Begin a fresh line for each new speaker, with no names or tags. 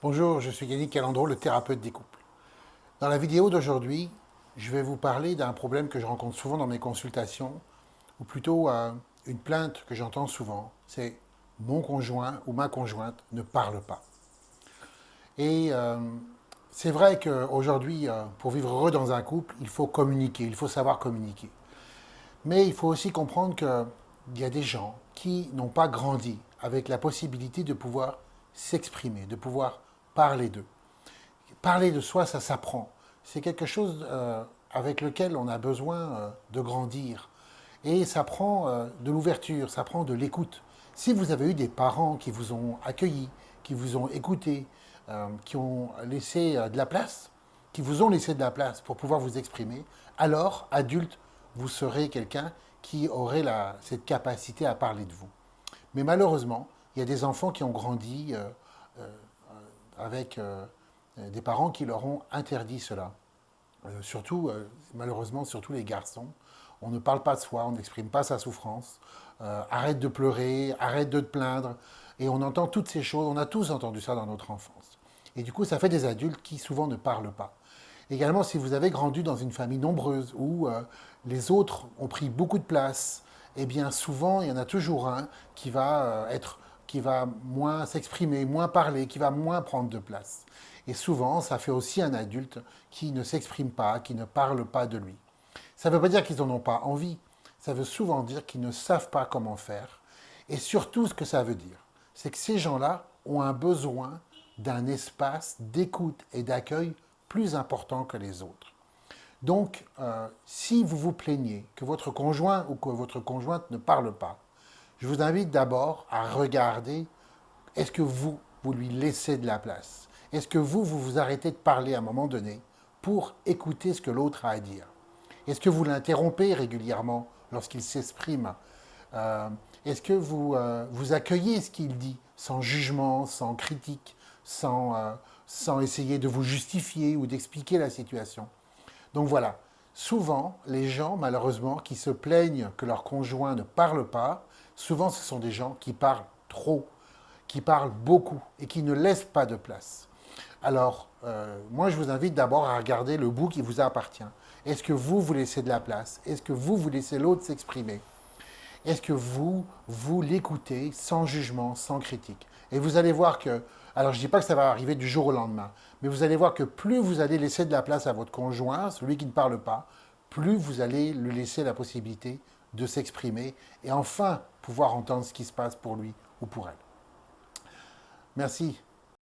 Bonjour, je suis Yannick Calandro, le thérapeute des couples. Dans la vidéo d'aujourd'hui, je vais vous parler d'un problème que je rencontre souvent dans mes consultations, ou plutôt une plainte que j'entends souvent, c'est mon conjoint ou ma conjointe ne parle pas. Et c'est vrai qu'aujourd'hui, pour vivre heureux dans un couple, il faut communiquer, il faut savoir communiquer. Mais il faut aussi comprendre qu'il y a des gens qui n'ont pas grandi avec la possibilité de pouvoir s'exprimer, de pouvoir parler d'eux. Parler de soi, ça s'apprend. C'est quelque chose avec lequel on a besoin de grandir. Et ça prend de l'ouverture, ça prend de l'écoute. Si vous avez eu des parents qui vous ont accueilli, qui vous ont écouté, qui ont laissé de la place, qui vous ont laissé de la place pour pouvoir vous exprimer, alors, adulte, vous serez quelqu'un qui aurait cette capacité à parler de vous. Mais malheureusement, il y a des enfants qui ont grandi avec des parents qui leur ont interdit cela. Surtout, malheureusement, surtout les garçons. On ne parle pas de soi, on n'exprime pas sa souffrance. Arrête de pleurer, arrête de te plaindre. Et on entend toutes ces choses, on a tous entendu ça dans notre enfance. Et du coup, ça fait des adultes qui souvent ne parlent pas. Également, si vous avez grandi dans une famille nombreuse où les autres ont pris beaucoup de place, eh bien souvent, il y en a toujours un qui va moins s'exprimer, moins parler, qui va moins prendre de place. Et souvent, ça fait aussi un adulte qui ne s'exprime pas, qui ne parle pas de lui. Ça ne veut pas dire qu'ils n'en ont pas envie, ça veut souvent dire qu'ils ne savent pas comment faire. Et surtout, ce que ça veut dire, c'est que ces gens-là ont un besoin d'un espace d'écoute et d'accueil plus important que les autres. Donc, si vous vous plaignez que votre conjoint ou que votre conjointe ne parle pas, je vous invite d'abord à regarder, est-ce que vous lui laissez de la place? Est-ce que vous arrêtez de parler à un moment donné pour écouter ce que l'autre a à dire? Est-ce que vous l'interrompez régulièrement lorsqu'il s'exprime? Est-ce que vous accueillez ce qu'il dit sans jugement, sans critique, sans essayer de vous justifier ou d'expliquer la situation? Donc voilà, souvent les gens malheureusement qui se plaignent que leur conjoint ne parle pas, souvent ce sont des gens qui parlent trop, qui parlent beaucoup et qui ne laissent pas de place. Alors, moi, je vous invite d'abord à regarder le bout qui vous appartient. Est-ce que vous laissez de la place? Est-ce que vous laissez l'autre s'exprimer? Est-ce que vous l'écoutez sans jugement, sans critique? Et vous allez voir que, alors je ne dis pas que ça va arriver du jour au lendemain, mais vous allez voir que plus vous allez laisser de la place à votre conjoint, celui qui ne parle pas, plus vous allez lui laisser la possibilité de s'exprimer et enfin pouvoir entendre ce qui se passe pour lui ou pour elle. Merci